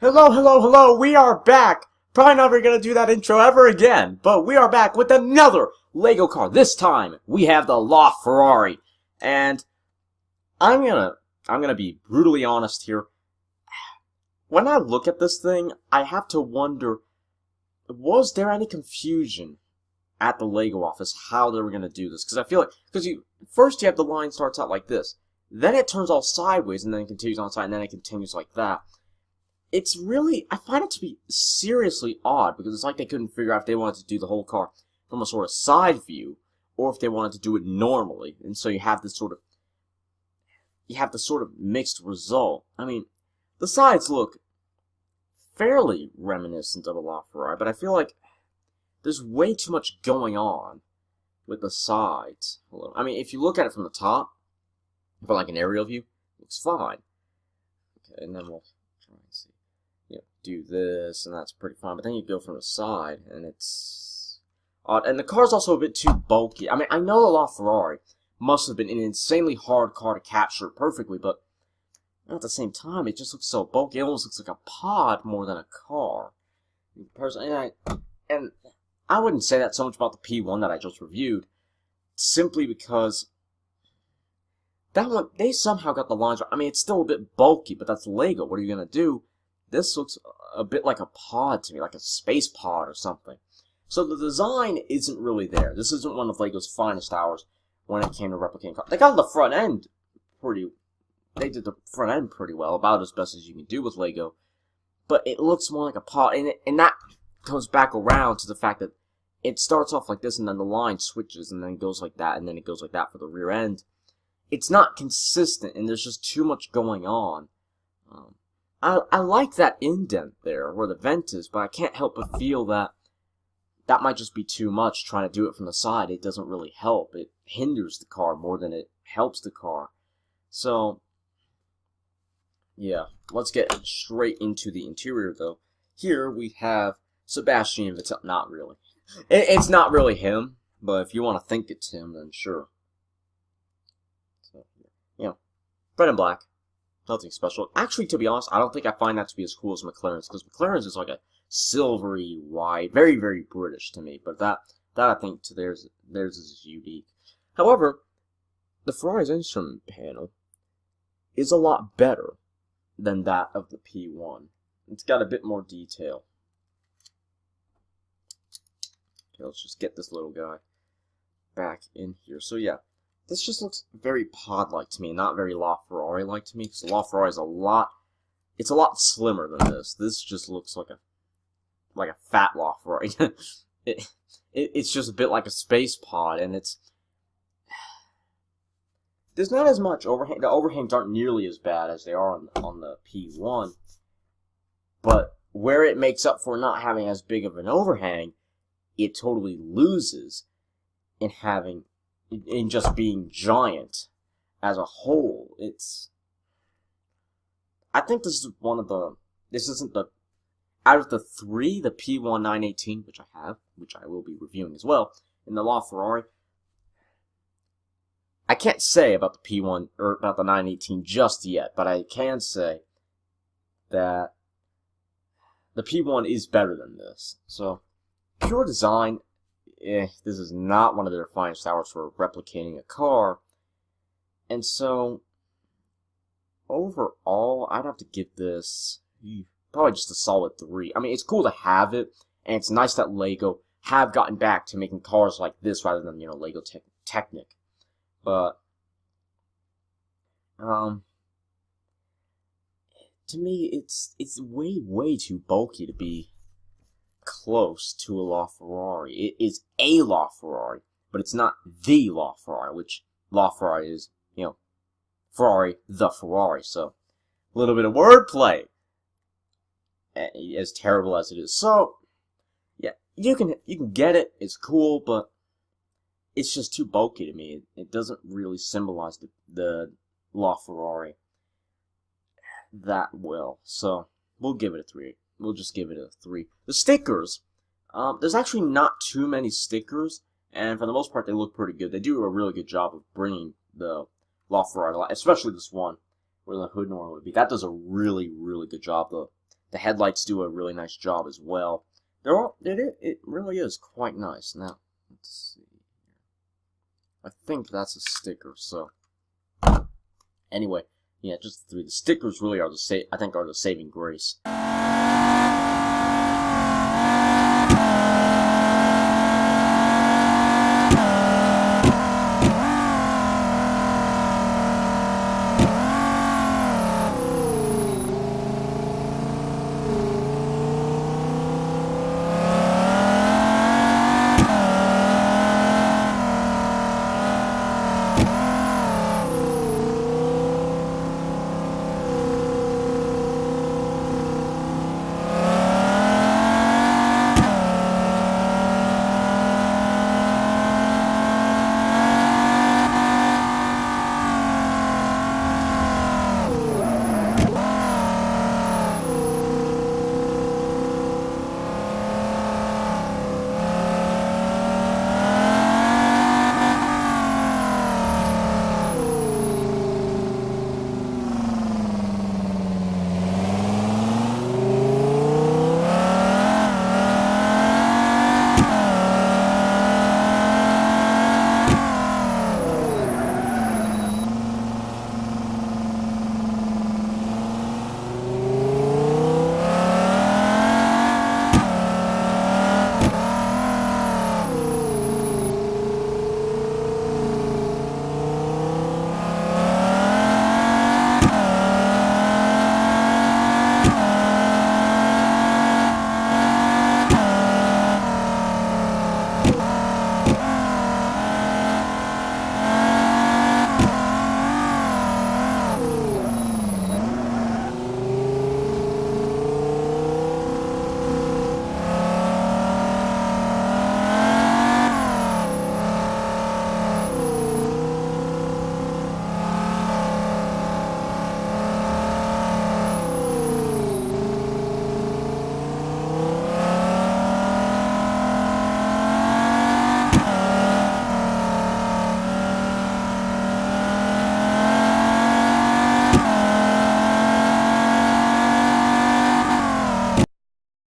Hello, hello, hello, we are back! Probably never gonna do that intro ever again, but we are back with another Lego car. This time, we have the LaFerrari. And I'm gonna be brutally honest here. When I look at this thing, I have to wonder, was there any confusion at the Lego office how they were gonna do this? Because I feel like, first you have the line starts out like this, then it turns all sideways, and then it continues on side, and then it continues like that. It's really, I find it to be seriously odd, because it's like they couldn't figure out if they wanted to do the whole car from a sort of side view, or if they wanted to do it normally, and so you have this sort of mixed result. I mean, the sides look fairly reminiscent of a LaFerrari, but I feel like there's way too much going on with the sides. I mean, if you look at it from the top, for like an aerial view, it looks fine. Okay, and then we'll try and see. Do this, and that's pretty fine. But then you go from the side, and it's odd. And the car's also a bit too bulky. I mean, I know the LaFerrari must have been an insanely hard car to capture perfectly, but at the same time, it just looks so bulky. It almost looks like a pod more than a car. Personally, and I wouldn't say that so much about the P1 that I just reviewed, simply because that one, they somehow got the lines right. I mean, it's still a bit bulky, but that's Lego. What are you going to do? This looks a bit like a pod to me, like a space pod or something. So the design isn't really there. This isn't one of Lego's finest hours when it came to replicating cars. They got the front end they did the front end pretty well, about as best as you can do with Lego. But it looks more like a pod, and that comes back around to the fact that it starts off like this, and then the line switches, and then it goes like that, and then it goes like that for the rear end. It's not consistent, and there's just too much going on. I like that indent there, where the vent is, but I can't help but feel that that might just be too much, trying to do it from the side. It doesn't really help. It hinders the car more than it helps the car. So, yeah, let's get straight into the interior, though. Here we have Sebastian Vettel. Not really. It's not really him, but if you want to think it's him, then sure. So, red and black. Nothing special. Actually, to be honest, I don't think I find that to be as cool as McLaren's, because McLaren's is like a silvery white, very, very British to me. But that I think to theirs is unique. However, the Ferrari's instrument panel is a lot better than that of the P1. It's got a bit more detail. Okay, let's just get this little guy back in here. So yeah. This just looks very pod-like to me, not very LaFerrari-like to me, because LaFerrari is it's a lot slimmer than this. This just looks like a fat LaFerrari. It's just a bit like a space pod, and there's not as much overhang. The overhangs aren't nearly as bad as they are on the P1, but where it makes up for not having as big of an overhang, it totally loses in just being giant as a whole. I think this isn't out of the three, the P1 918, which I will be reviewing as well, in the LaFerrari, I can't say about the P1, or about the 918 just yet, but I can say that the P1 is better than this. So, pure design, this is not one of their finest hours for replicating a car. And so, overall, I'd have to give this probably just a solid 3. I mean, it's cool to have it, and it's nice that Lego have gotten back to making cars like this rather than, Lego Technic. But, to me, it's way, way too bulky to be close to a LaFerrari. It is a LaFerrari, but it's not the LaFerrari, which LaFerrari is, Ferrari, the Ferrari. So, a little bit of wordplay, as terrible as it is. So, yeah, you can get it. It's cool, but it's just too bulky to me. It doesn't really symbolize the LaFerrari that well. So, we'll give it a 3. We'll just give it a 3. The stickers, there's actually not too many stickers, and for the most part, they look pretty good. They do a really good job of bringing the LaFerrari, especially this one, where the hood normally would be. That does a really, really good job. The The headlights do a really nice job as well. It really is quite nice. Now, let's see. I think that's a sticker, so... Anyway, yeah, just the three. The stickers really are I think are the saving grace.